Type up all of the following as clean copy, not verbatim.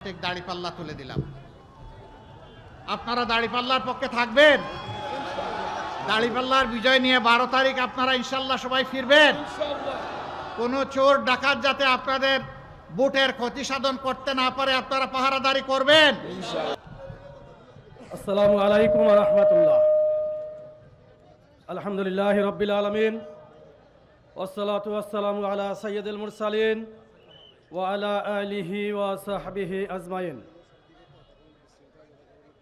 দাড়িপাল্লা তুলে দিলাম। আপনারা দাড়িপাল্লার পক্ষে থাকবেন? দাড়িপাল্লার বিজয় নিয়ে 12 তারিখ আপনারা ইনশাল্লাহ সবাই ফিরবেন। কোনো চোর ডাকাত যাতে আপনাদের বুটের ক্ষতি সাধন করতে না পারে আপনারা পাহারাদারি করবেন। আসসালামু আলাইকুম ওয়া রাহমাতুল্লাহ। আলহামদুলিল্লাহি রাব্বিল আলামিন ওয়াসসালাতু ওয়াসসালামু আলা সাইয়্যিদিল মুরসালিন ওয়া আলা আলিহি ওয়া সাহবিহি আজমাইন।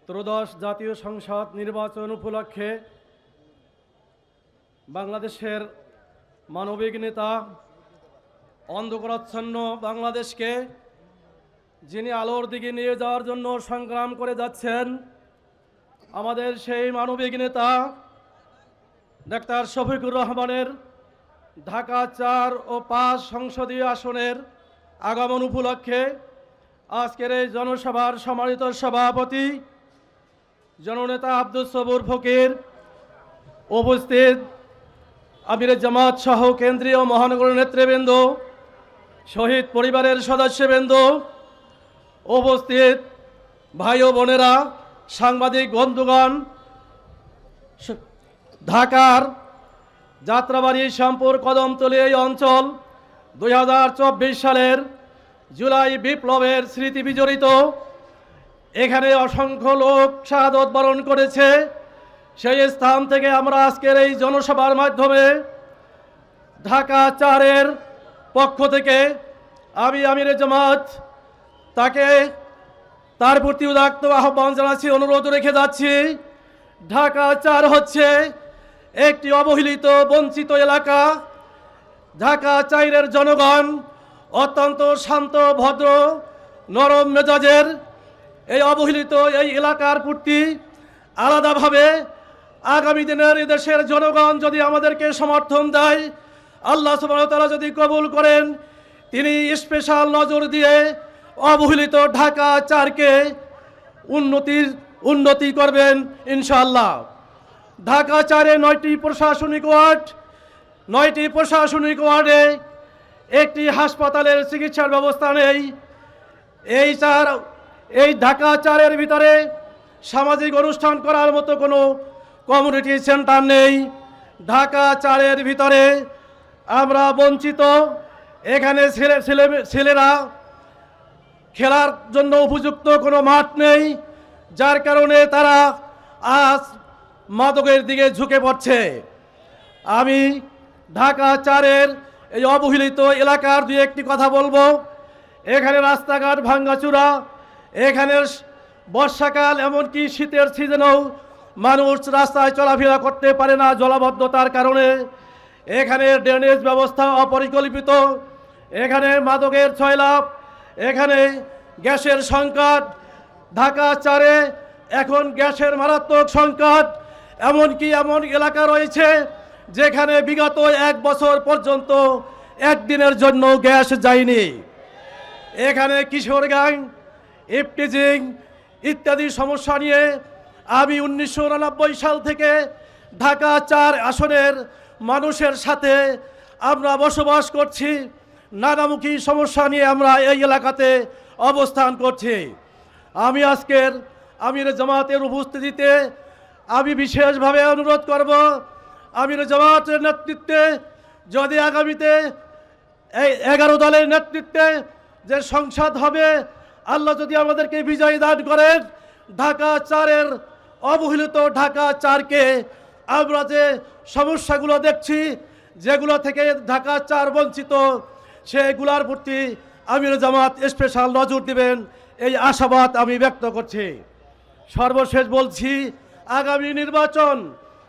ত্রয়োদশ জাতীয় সংসদ নির্বাচন উপলক্ষে বাংলাদেশের মানবিক নেতা, অন্ধকারাচ্ছন্ন বাংলাদেশকে যিনি আলোর দিকে নিয়ে যাওয়ার জন্য সংগ্রাম করে যাচ্ছেন, আমাদের সেই মানবিক নেতা ডাক্তার শফিকুর রহমানের ঢাকা 4 ও 5 সংসদীয় আসনের আগমন উপলক্ষে আজকের এই জনসভার সম্মানিত সভাপতি জননেতা আব্দুস সবুর ফকির, উপস্থিত আমিরে জামাত সহ কেন্দ্রীয় মহানগর নেতৃবৃন্দ, শহীদ পরিবারের সদস্যবৃন্দ, উপস্থিত ভাই ও বোনেরা, সাংবাদিক বন্ধুগণ, ঢাকার যাত্রাবাড়ি, শ্যামপুর, কদমতলী এই অঞ্চল 2024 সালের জুলাই বিপ্লবের স্মৃতি বিজড়িত। এখানে অসংখ্য লোক শাহাদত বরণ করেছে। সেই স্থান থেকে আমরা আজকের এই জনসভার মাধ্যমে ঢাকা 4-এর পক্ষ থেকে আমি আমিরে জামাত তার প্রতি উদাত্ত আহ্বান জানাচ্ছি, অনুরোধ রেখে যাচ্ছি। ঢাকা 4 হচ্ছে একটি অবহেলিত বঞ্চিত এলাকা। ঢাকা 4-এর জনগণ অত্যন্ত শান্ত, ভদ্র, নরম মেজাজের। এই অবহেলিত এই এলাকার প্রতি আলাদাভাবে আগামী দিনের দেশের জনগণ যদি আমাদেরকে সমর্থন দেয়, আল্লাহ সুবহানাহু ওয়া তাআলা যদি কবুল করেন, তিনি স্পেশাল নজর দিয়ে অবহেলিত ঢাকা 4কে উন্নতি করবেন ইনশাআল্লাহ। ঢাকা 4-এ 9টি প্রশাসনিক ওয়ার্ড, 9টি প্রশাসনিক ওয়ার্ডে একটি হাসপাতালের চিকিৎসার ব্যবস্থা নেই। এই ঢাকা 4-এর ভিতরে সামাজিক অনুষ্ঠান করার মতো কোনো কমিউনিটি সেন্টার নেই। ঢাকা 4-এর ভিতরে আমরা বঞ্চিত। এখানে ছেলেরা খেলার জন্য উপযুক্ত কোনো মাঠ নেই, যার কারণে তারা আজ মাদকের দিকে ঝুঁকে পড়ছে। আমি ঢাকা 4-এর এই অবহেলিত এলাকার দুই একটি কথা বলবো। এখানে রাস্তাঘাট ভাঙ্গাচুরা, এখানে বর্ষাকাল এমনকি শীতের সিজনেও মানুষ রাস্তায় চলাফেরা করতে পারে না জলাবদ্ধতার কারণে। এখানে ড্রেনেজ ব্যবস্থা অপরিকল্পিত, এখানে মাদকের ছয়লাভ, এখানে গ্যাসের সংকট। ঢাকা 4-এ এখন গ্যাসের মারাত্মক সংকট। এমনকি এমন এলাকা রয়েছে যেখানে বিগত 1 বছর পর্যন্ত একদিনের জন্য গ্যাস যায়নি। এখানে কিশোর গ্যাং, ইফটিজিং ইত্যাদি সমস্যা নিয়ে আমি 1989 সাল থেকে ঢাকা 4 আসনের মানুষের সাথে আমরা বসবাস করছি। নানামুখী সমস্যা নিয়ে আমরা এই এলাকাতে অবস্থান করছি। আমি আজকের আমিরে জামাতের উপস্থিতিতে আমি বিশেষভাবে অনুরোধ করব, আমিরে জামাতের নেতৃত্বে যদি আগামীতে এই 11 দলের নেতৃত্বে যে সংসদ হবে, আল্লাহ যদি আমাদেরকে বিজয় দান করেন, ঢাকা 4-এর অবহেলিত ঢাকা 4কে আমরা যে সমস্যাগুলো দেখছি, যেগুলো থেকে ঢাকা 4 বঞ্চিত, সেগুলোর প্রতি আমিরে জামাত স্পেশাল নজর দিবেন, এই আশাবাদ আমি ব্যক্ত করছি। সর্বশেষ বলছি, আগামী নির্বাচন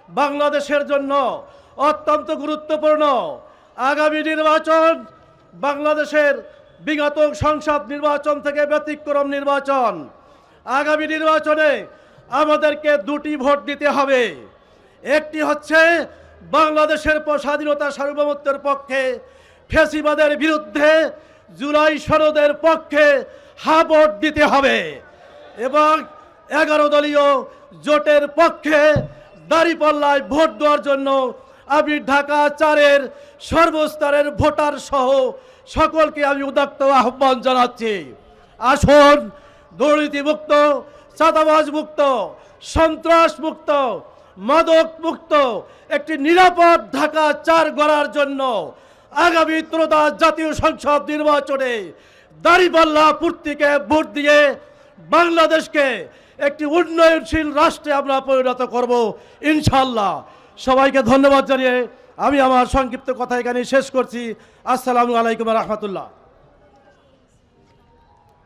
বাংলাদেশের জন্য অত্যন্ত গুরুত্বপূর্ণ। আগামী নির্বাচন বাংলাদেশের বিগত সংসদ নির্বাচন থেকে ব্যতিক্রম নির্বাচন। আগামী নির্বাচনে আমাদেরকে 2টি ভোট দিতে হবে। একটি হচ্ছে বাংলাদেশের স্বাধীনতা সার্বভৌমত্বের পক্ষে, ফ্যাসিবাদের বিরুদ্ধে জুলাই সনদের পক্ষে ভোট দিতে হবে, এবং 11 দলীয় জোটের পক্ষে দাঁড়িপাল্লায় ভোট দেওয়ার জন্য আমি ঢাকা 4-এর সর্বস্তরের ভোটার সহ সকলকে আমি উদাত্ত আহ্বান জানাচ্ছি। আসুন দুর্নীতিমুক্ত, চাঁদাবাজ মুক্ত, সন্ত্রাস মুক্ত, মাদক মুক্ত একটি নিরাপদ ঢাকা 4 গড়ার জন্য আগামী ত্রয়োদশ জাতীয় সংসদ নির্বাচনে দাঁড়িপাল্লা প্রতীকে ভোট দিয়ে বাংলাদেশকে একটি উন্নয়নশীল রাষ্ট্রে আমরা পরিণত করব ইনশাআল্লাহ। সবাইকে ধন্যবাদ জানিয়ে আমি আমার সংক্ষিপ্ত কথা এখানে শেষ করছি। আসসালামু আলাইকুম ওয়া রাহমাতুল্লাহ।